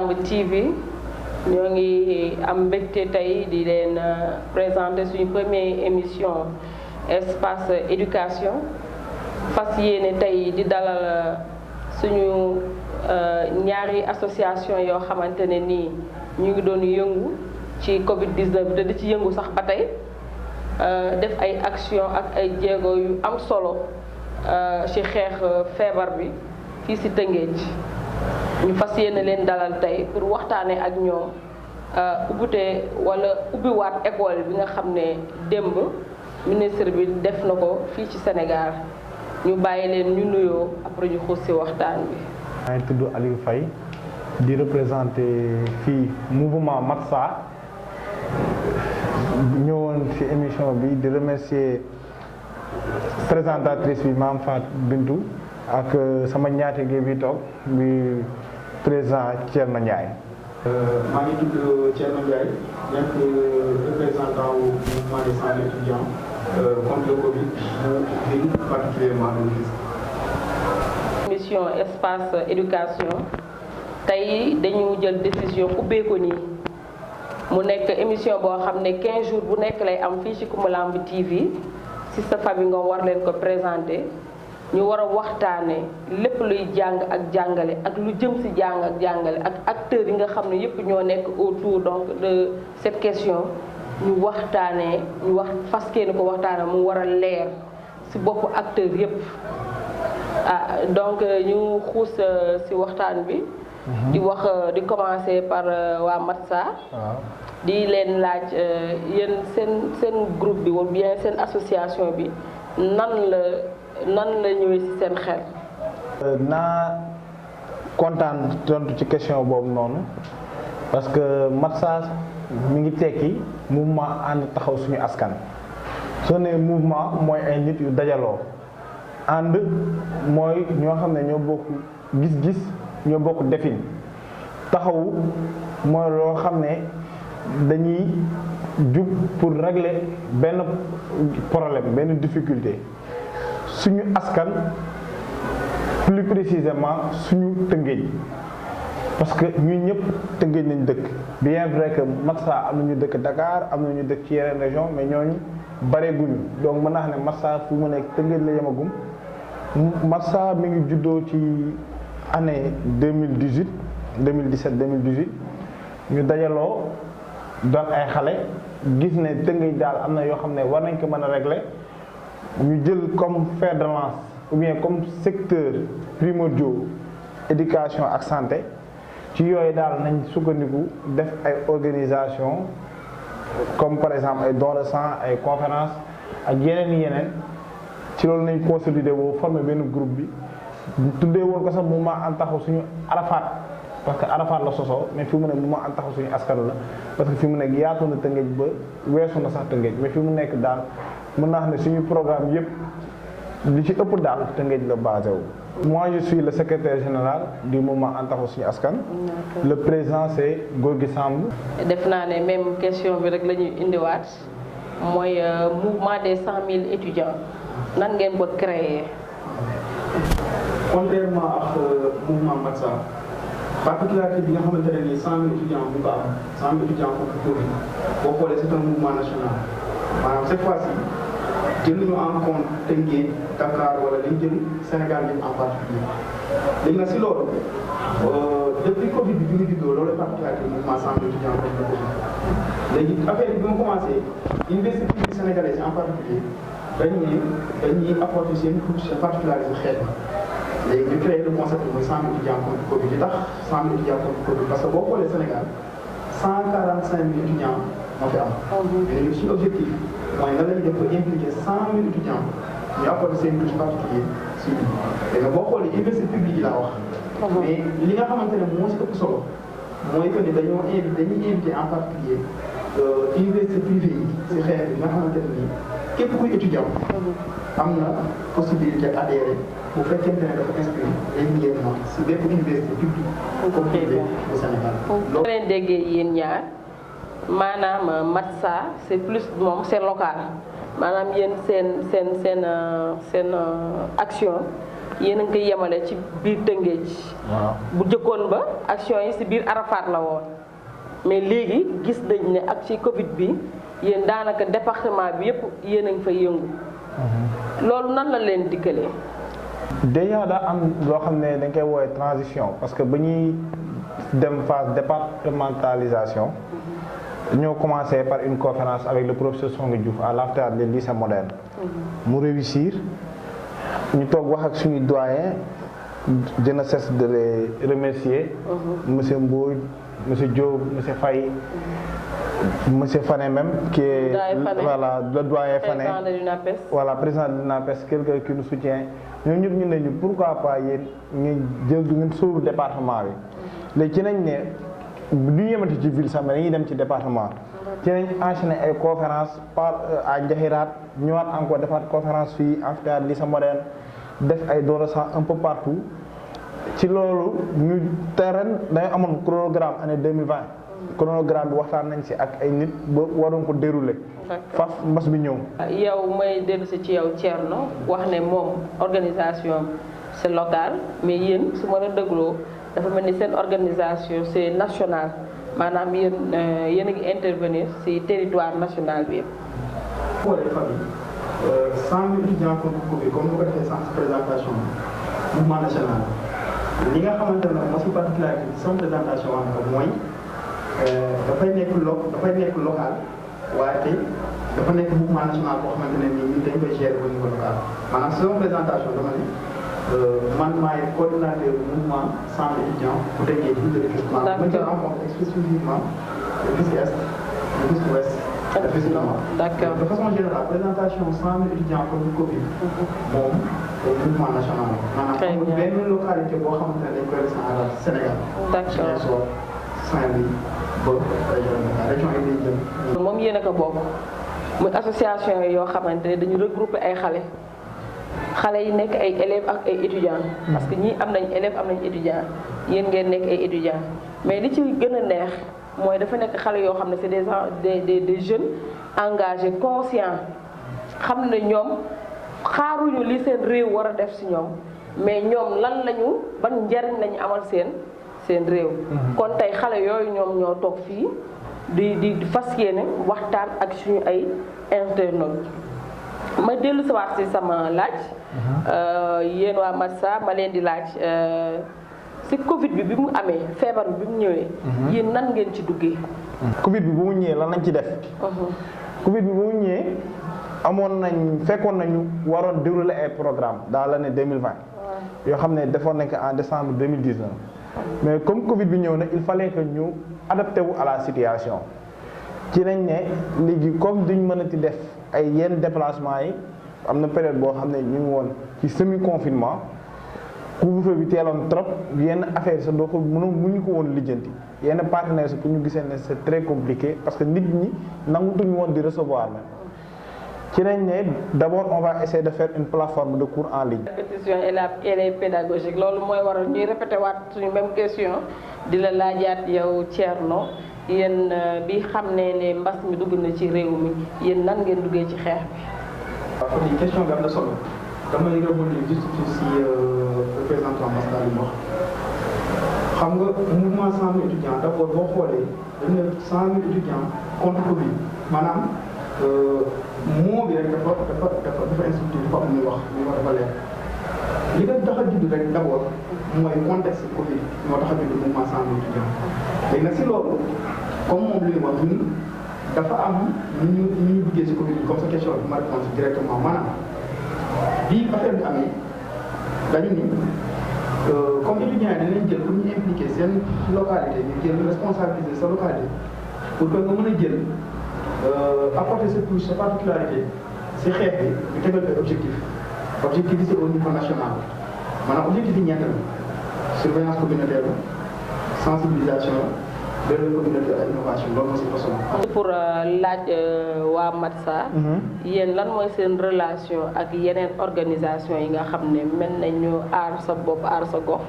Lamb TV ñoo ngi am mbégte tey di leen présenter suñu première émission espace éducation fas yéene tey di dalal suñu ñaari association yoo xamante ne nii ñu ngi doon yëngu ci Covid 19 te di ci yëngu sax ba tey def ay action ak ay jéego yu am solo ci xeex feebar bi fii ci Tëngéej ñu fas yéene leen dalal tey pour waxtaanee ak ñoom ubbite wala ubbiwaat école bi nga xam ne démb ministre bi def na ko fii ci Sénégal ñu bàyyi leen ñu nuyoo après ñu xuus ci waxtaan bi. maa ngi tudd Aliou Faye di représenter fii mouvement Matsa ñëwoon ci émission bi di remercier présentatrice bi Mame Fatou Bintou ak sama ñaatige bi toog bi président Thierno Ndiaye. maa ngi tudd Thierno Ndiaye nekk représentant wu mouvement des 100 étudiants contre le Covid ville particulièrement de Rufisque. Mission espace éducation tey dañu jël décision ubbee ko nii mu nekk émission boo xam ne 15 jours bu nekk lay am fii ci Lamb TV ci sa famille nga war leen ko présenter ñu war a waxtaane lépp luy jàng ak jàngale ak lu jëm ci jàng ak jàngale ak acteurs yi nga xam ne yépp ñoo nekk autour donc de cette question ñu waxtaanee ñu wax faskee ni ko waxtaane mu war a leer ci boppu acteurs yépp donc ñu xuus ci waxtaan bi di wax di commencer par waa Matsa di leen laaj yéen seen groupe bi wala bien seen association bi nan la ñëwee ci seen xel. naa kontaan tontu ci question boobu noonu parce que Matsa mi ngi tekki mouvement ànd taxaw suñu askan soo nee mouvement mooy ay nit yu dajaloo ànd mooy ñoo xam ne ñoo bokk gis-gis ñoo bokk defin taxawu mooy loo xam ne dañuy jub pour régler benn problème benn difficulté suñu askan plus précisément suñu Tëngéej parce que ñun ñëpp Tëngéej nañ dëkk bien vrai que Matsa am na ñu dëkk Dakar am na ñu dëkk ci yeneen région mais ñooñu bareeguñu donc mën naa xam ne Matsa fu mu nekk Tëngéej la yemagum Matsa mi ngi juddoo ci année 2018 2017 2018 ñu dajaloo doon ay xale gis ne Tëngéej daal am na yoo xam ne war nañ ko mën a régler ñu jël comme fer de lance ou bien comme secteur primordiaux éducation ak santé ci yooyu daal nañ sukkandiku def ay organisation comme par exemple ay don de sang ay conférence ak yeneen ci loolu nañ consolidé woo formé benn groupe bi tuddee woon ko sax mouvement ànd taxaw suñu Arafat parce que Arafat la sosoo mais fi mu nekk mouvement ànd taxaw suñu askan la parce que fi mu nekk yaatu na Tëngéej ba weesu na sax Tëngéej mais fi mu nekk daal mën naa xam ne suñu programme yëpp li ci ëpp daal Tëngéej la basé wu. Moi je suis le secrétaire général du mouvement ànd taxaw suñu askan. Le président c'est Gorgui Samb. def naa ne même question bi rek la ñuy indiwaat mooy mouvement des 100 000 étudiants nan ngeen ko créer. Contrairement ak mouvement Matsa particularité bi nga xamante ne nii 100 000 étudiants bu ko am 100 000 étudiants contre Covid boo xoolee c'est un mouvement national maanaam cette fois-ci jëluñu en compte Tëngéej Dakar wala dañ jël Sénégal yëpp en particulier léegi nag si loolu depuis Covid bi ñu juddoo loolu particularité mouvement 100 000 étudiants contre Covid léegi affaire bi mu commencé université publique sénégalaise en particulier dañuy apporter seen couche particularité xeet léegi ñu créé le concept mooy 100 000 étudiants contre Covid li tax 100 000 étudiants contre Covid parce que boo xoolee Sénégal 145 000 étudiants moo fi am. mais ñun suñu objectif mooy nan la ñuy def ba impliquer 100 000 étudiants ñu apporter seen couche particulier si biir. léegi boo xoolee université publique yi laa wax. mais li nga xamante ne moo si ëpp solo mooy que ni dañuy invité en particulier université privée yi si xeex bi nga xamante ne nii képp kuy étudiant am na possibilité adhérer. bu fekkente ne dafa inscrit régulièrement si bépp université publique comme privée au Sénégal. loolu leen déggee yéen ñaar maanaam Matsa c'est plus moom c'est local maanaam yéen seen action yéen a ngi koy yemale ci biir Tëngéej. waaw bu jëkkoon ba action yi ci biir Arafat la woon mais léegi gis nañ ne ak ci Covid bi yéen daanaka département bi yëpp yéen a ngi fay yëngu. loolu nan la leen dikkalee. déjà daa am loo xam ne dañ koy woowee transition parce que ba ñuy dem phase départementalisation ñoo commencé par une conférence avec le professeur Songa Diouf à l'amphithéâtre des lycées modernes. mu réussir ñu toog wax ak suñu doyen je ne cesse de les remercier. monsieur Mbodj monsieur Diop monsieur Faye. monsieur Fane même qui est voilà le doyen Fane voilà président de l'UNAPES quelqu'un qui nous soutient ñoom ñëpp ñu ne ñu pourquoi pas yéen ñu jël du ngeen sóoru département bi léegi ci nañ ne du ñu yemati ci ville sax mais dañuy dem ci département ci nañ enchaîné ay conférence par à Ndiakhirate ñëwaat encore defaat conférence fii amphithéâtre lycée moderne def ay doora sax un peu partout ci loolu ñu terrain dañu amoon chronogramme année 2020 chronogramme bi waxtaan nañ ci ak ay nit ba waroon ko dérouler. faf mbas bi ñëw. yow may dellu si ci yow Thierno wax ne moom organisation c'est local mais yéen su ma la dégloo dafa mel ni seen organisation c'est national maanaam yéen yéen a ngi intervenir ci territoire national bi yëpp. xoolee famille 100 000 étudiants contre Covid comme ni ko defee sànq présentation bi mouvement national li nga xamante ne moo ci particularité bi sama présentation wax ko mooy. dafay nekk local waaye tey dafa nekk mouvement national boo xamante ne nii ñun dañ koy gérer au niveau local maanaam sama présentation dama ne man maay coordinateur mouvement 100 étudiants bu déggee ci de recrutement. d'accord ma jël en compte exclusivement le Rufisque Est le Rufisque Ouest. d'accord de façon générale présentation 100 000 étudiants contre Covid. moom mouvement national la. maanaam amul benn localité boo xamante ne dañ koy recensé à Sénégal. d'accord. moom yéen a ko bokk muy association yoo xamante ne dañu regrouper ay xale yi nekk ay élèves ak ay étudiants. parce que ñii am nañ élèves am nañ étudiants yéen ngeen nekk ay étudiants mais li ci gën a neex mooy dafa nekk xale yoo xam ne c'est des jeunes engagés conscients xam ne ñoom xaaruñu li seen réew war a def ci ñoom mais ñoom lan lañu ban njariñ lañu amal seen réew. kon tey xale yooyu ñoom ñoo toog fii di fas yéene waxtaan ak suñu ay internautes ma dellu si waat si sama laaj. yéen waa Matsa ma leen di laaj si Covid bi mu amee feebar bi mu ñëwee. yéen nan ngeen ci duggee. Covid bi bu mu ñëwee lan lañ ci def. Covid bi bu mu ñëwee fekkoon nañu waroon dérouler ay programme dans l'année 2020. yoo xam ne defoon nañ ko en décembre 2019. mais comme Covid bi ñëw na il fallait que ñu adapté wu à la situation ci nañ ne léegi comme duñ mën a ti def ay yenn déplacement yi am na période boo xam ne ñu ngi woon ci semi confinement couvre-feu bi teeloon trop yenn affaire sax doo ko mënuñu ko woon lijjanti yenn partenaires pour ñu gisee ne c'est très compliqué parce que nit ñi nangutuñu woon di recevoir même ci nañ ne d'abord on va essayer de faire une plateforme de cours en ligne. répétition elle est pédagogique loolu mooy waral ñuy répété waat suñu même question di la laajaat yow Thierno yéen bi xam ne mbas mi dugg na ci réew mi yéen nan ngeen duggee ci xeex bi. waaw kon question bi am na solo damay rebondir juste si représentant Massar li mu wax xam nga mouvement 100 000 étudiants d'abord boo xoolee dañ ne 100 000 étudiants contre Covid maanaam. moo bi rek dafa instructif dafa am muy wax dafa leer li nga tax a judd rek d'abord mooy contexte Covid moo tax a judd mouvement 100 000 étudiants léegi nag si loolu comme moom li wax ñun dafa am ñu duggee si Covid comme sa question bi ma répondre directement maanaam bii affaire bi amee dañu ni comme étudiants yi dinañ jël pour ñu impliquer seen localité ñu jël responsabiliser sa localité pour que nga mën a jël apporter cette touche sa particularité si xeex bi ñu tegal ay objectif yi c'est au niveau national maanaam objectif yi ñett la surveillance communautaire la sensibilisation la développement communautaire ak innovation loolu moo si façon. pour laaj waa Matsa. yéen lan mooy seen relation ak yeneen organisation yi nga xam ne mel nañu aar sa bopp aar sa gox.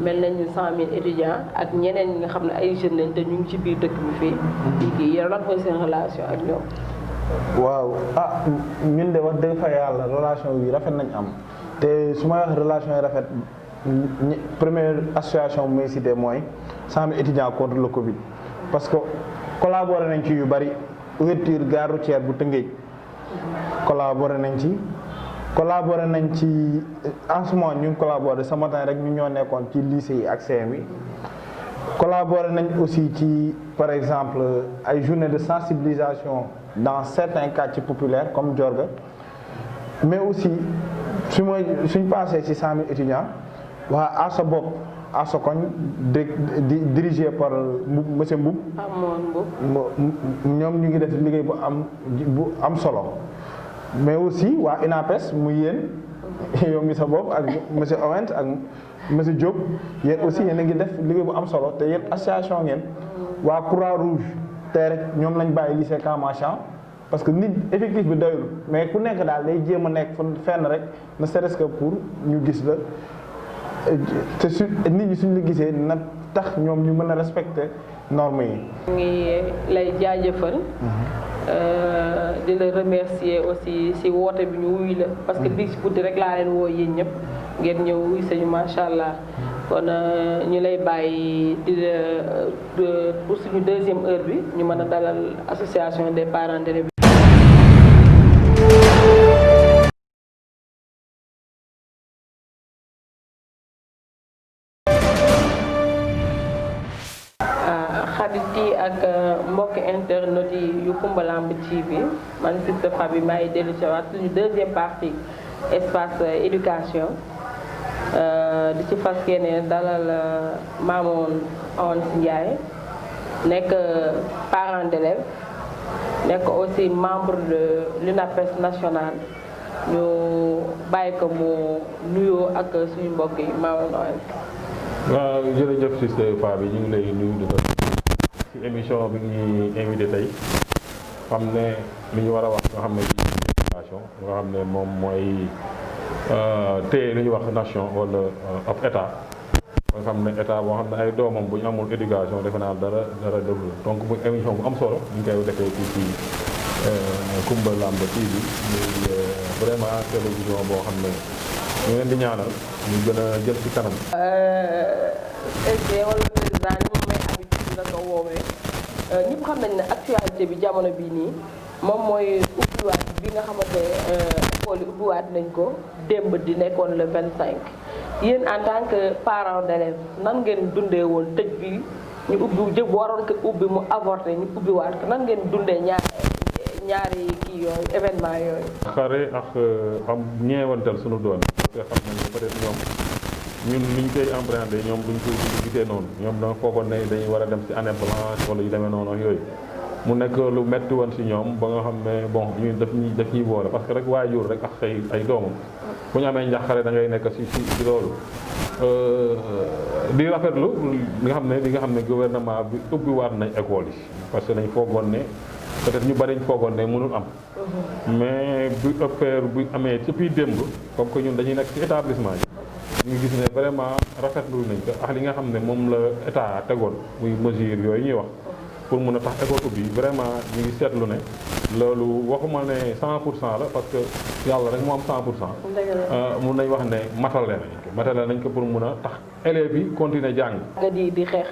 mel nañu 100 000 étudiants ak ñeneen ñi nga xam ne ay jeunes lañ te ñu ngi ci biir dëkk bi fii. liggéey yéen lan mooy seen relation ak ñoom. waaw ñun de wax dëgg fa yàlla relation yi rafet nañ am te su ma wax relation yi rafet première association bu may cité mooy 100 000 étudiants contre le Covid parce que collaboré nañ ci yu bari ouverture gare routière bu Tëngéej collaboré nañ ci en ce moment ñu ngi collaboré ce matin rek ñu ñoo nekkoon ci lycée yi ak CM yi collaboré nañ aussi ci par exemple ay journées de sensibilisation dans certains quartiers populaires comme Diorga mais aussi suñ passé ci 100 000 étudiants waa Assa Bopp Assa Koñ dirigé par monsieur Mboub ñoom ñu ngi def liggéey bu am solo mais aussi waa UNAPES muy yéen yow mi sa bopp ak monsieur Owent ak monsieur Diop yéen aussi yéen a ngi def liggéey bu am solo te yéen association ngeen waa Croix-Rouge tey rek ñoom lañ bàyyi lycée Camp Marchand parce que nit effectif bi doyul mais ku nekk daal day jéem a nekk fenn rek ne serait-ce que pour ñu gis la te nit ñi suñ la gisee na tax ñoom ñu mën a respecter normes yi. ñu ngi lay jaajëfal. di la remercier aussi si woote bi ñu wuy la parce que bii si guddi rek laa leen woo yéen ñëpp ngeen ñëw wuy sañu macha allah kon ñu lay bàyyi di pour suñu deuxième heure bi ñu mën a dalal association des parents d'élèves. xarit yi ak mbokki internet yi yu Coumba Lamb TV man Sister Faby maa ngi dellu si waat suñu deuxième partie espace éducation di ci fas yéene dalal Mamoune Owens Ndiaye nekk parent d'élève nekk aussi membre de l'UNAPES national ñu bàyyi ko mu nuyoo ak suñu mbokk yi Mamoune Owens. waaw jërëjëf Sister Faby ñu ngi lay nuyu di la ci émission bi ñuy invité tey xam ne li ñu war a wax nga xam ne ci éducation nga xam ne moom mooy téye li ñuy wax nation wala ab état nga xam ne état boo xam ne ay doomam bu ñu amul éducation defe naa dara déglu donc bu émission bu am solo ñu koy defee fii ci Coumba Lamb TV muy vraiment télévision boo xam ne ñu leen di ñaanal ñu gën a jël ci kanam. SG wala président ni moom may habitude la ko woowee ñëpp xam nañ ne actualité bi jamono bii nii moom mooy ubbiwaat bi nga xamante école yi ubbiwaat nañ ko démb di nekkoon le 25 yéen en tant que parent d'élève nan ngeen dundee woon tëj bi ñu ubbi jëg waroon ko ubbi mu avorté ñu ubbiwaat ko nan ngeen dundee ñaari kii yooyu événement yooyu. xare ak am ñeewantal suñu doon parce que xam nañ ne peut-être ñun ni ñu koy appréhender ñoom duñ ko gisee noonu ñoom danga foogoon ne dañuy war a dem ci année blanche wala yu demee noonu ak yooyu mu nekk lu metti woon ci ñoom ba nga xam ne bon ñun daf ñuy boole parce que rek waajur rek ak ay doomam bu ñu amee njàqare da ngay nekk ci loolu di rafetlu li nga xam ne gouvernement bi ubbiwaat nañ école yi parce que dañ foogoon ne peut-être ñu bari ñu foogoon ne mënul am mais bu affaire bu amee ci biir démb comme que ñun dañuy nekk ci établissement yi ñu gis ne vraiment rafetlu nañ ko ak li nga xam ne moom la état tegoon muy mesure yooyu ñuy wax pour mun a tax école ubbi vraiment ñu ngi seetlu ne loolu waxuma ne 100% la parce que yàlla rek moo am 100%. mun nañ wax ne matale nañ ko pour mun a tax élèves yi continuer jàng. nga di xeex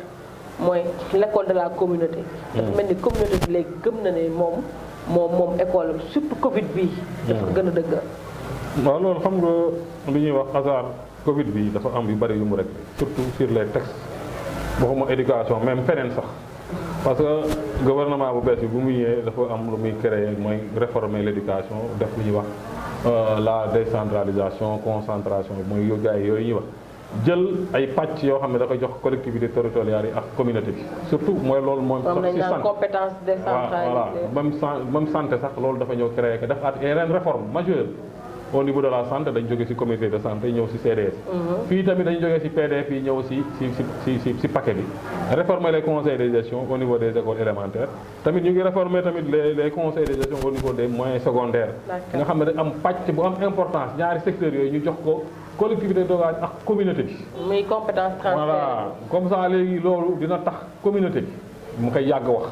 mooy l'école de la communauté. dafa mel ni communauté bi léegi gëm na ne moom école surtout Covid bii. dafa gën a dëgg. waaw loolu xam nga li ñuy wax hasard Covid bi dafa am yu bari yu mu rek surtout sur les textes waxuma éducation même feneen sax. parce que gouvernement bu bees bi bu mu ñëwee dafa am lu muy créer mooy réformer l'éducation def lu ñuy wax la décentralisation concentration mooy yooyu ñuy wax jël ay pàcc yoo xam ne da koy jox collectivité territoriales yi ak communauté bi surtout mooy loolu moom sax ci santé compétence décentralisée voilà même santé sax loolu dafa ñëw créer que def at yeneen réforme majeure au niveau de la santé dañ jógee ci comité de santé ñëw ci CDS. fii tamit dañu jógee ci PDF yi ñëw ci paquet bi. réformer les conseils de gestion au niveau des écoles élémentaires tamit ñu ngi réformer tamit les conseils de gestion au niveau des moyens secondaires. nga xam ne dañ am pàcc bu am importance ñaari secteurs yooyu ñu jox ko collectivité locale ak communauté bi. muy compétence transfert. voilà comme ça léegi loolu dina tax communauté bi mu koy yàgg wax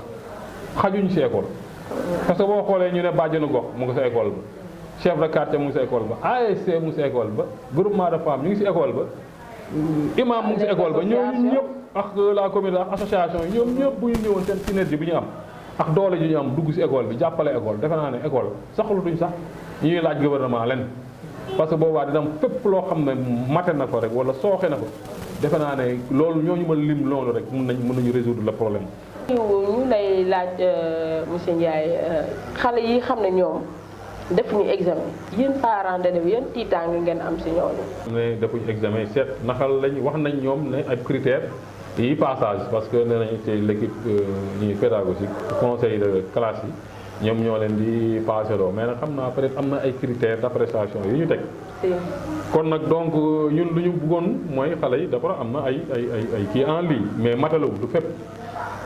xajuñ ci école. parce que boo xoolee ñu ne bàjjenu gox mu ngi sa école bi. chef de quartier mu ngi si école ba ASC mu ngi si école ba groupement de femmes ñu ngi si école ba imam mu ngi si école ba ñoom ñëpp ak la communauté ak association yi ñoom ñëpp bu ñu ñëwoon seen synergie bi ñu am ak doole ji ñu am dugg si école bi jàppale école defe naa ne école saxlutuñ sax ñuy laaj gouvernement len parce que boobaa dina am fépp loo xam ne mate na ko rek wala sooxe na ko defe naa ne loolu ñooñu mën lim loolu rek mën nañu résoudre le problème. ñu lay laaj monsieur Ndiaye xale yi xam ne ñoom defuñu examen yéen parents d'élèves yéen tiitaange ngeen am si ñooñu. ne defuñu examen seet naka lañ wax nañ ñoom ne ay critères yi passage parce que nee nañu ci l'équipe ñuy pédagogique conseil de classe yi ñoom ñoo leen di passé loo mais nag xam naa peut-être am na ay critères d'appréciation yu ñu teg. kon nag donc ñun lu ñu bëggoon mooy xale yi d'abord am na ay kii en ligne mais matalawul du fépp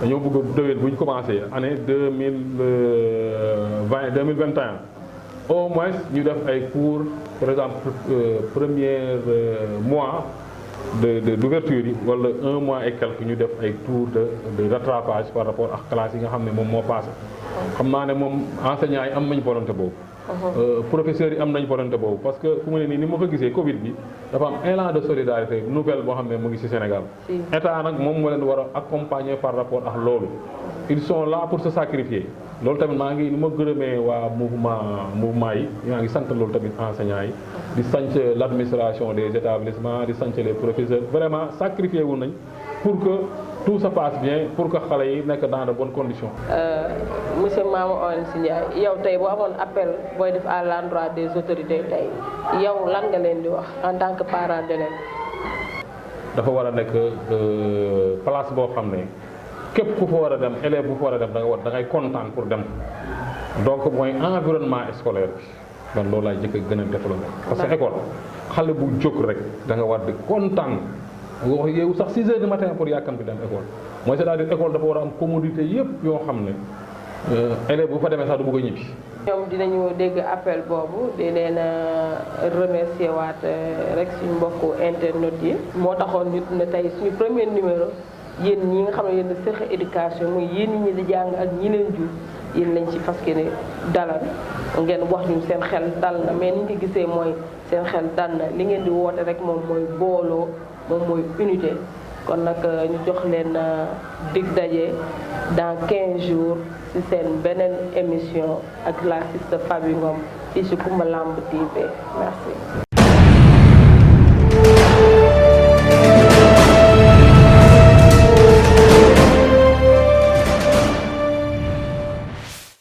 dañoo bëgg déwén bu ñu commencé année 2021 au moins ñu def ay cours par exemple premier mois d'ouverture yi wala 1 mois et quelques ñu def ay tours de rattrapage par rapport ak classe yi nga xam ne moom moo passé xam naa ne moom enseignants yi am nañu volonté boobu professeurs yi am nañu volonté boobu parce que fu mu ne nii ni ma ko gisee Covid bi dafa am élan de solidarité nouvelle boo xam ne mu ngi ci Sénégal état nag moom moo leen war a accompagner par rapport ak loolu ils sont là pour se sacrifier loolu tamit maa ngi ni ma gërëmee waa mouvement yi maa ngi sant loolu tamit enseignants yi di sant l'administration des établissements di sant les professeurs vraiment sacrifié wu nañ pour que tout se passe bien pour que xale yi nekk dans de bonnes conditions. monsieur Mama Owen Ndiaye yow tey boo amoon appel booy def à l'endroit des autorités tey yow lan nga leen di wax en tant que parent d'élève. dafa war a nekk place boo xam ne képp ku fa war a dem élève bu fa war a dem da ngay kontaan pour dem donc mooy environnement scolaire bi man loolu laay jëkk a gën a développé parce que école xale bu jóg rek da nga war di kontaan. wax yow sax 6 heures du matin pour yàkkamti dem école mooy c'est-à-dire école dafa war a am commodité yëpp yoo xam ne élève bu fa demee sax du bëgg a ñibbi. ñoom dinañu dégg appel boobu di leen remercier waat rek suñu mbokku internet yi. moo taxoon ñu ne tey suñu premier numéro yéen ñi nga xam ne yéen a seq éducation muy yéen ñi di jàng ak ñi leen jur yéen lañ ci fas yéene dalal ngeen wax ñu seen xel dal na mais ni nga gisee mooy seen xel dal na li ngeen di woote rek moom mooy booloo. moom mooy unité kon nag ñu jox leen dig daje dans 15 jours ci seen beneen émission ak la Siste Faby Ngom fii ci Coumba Lamb TV merci.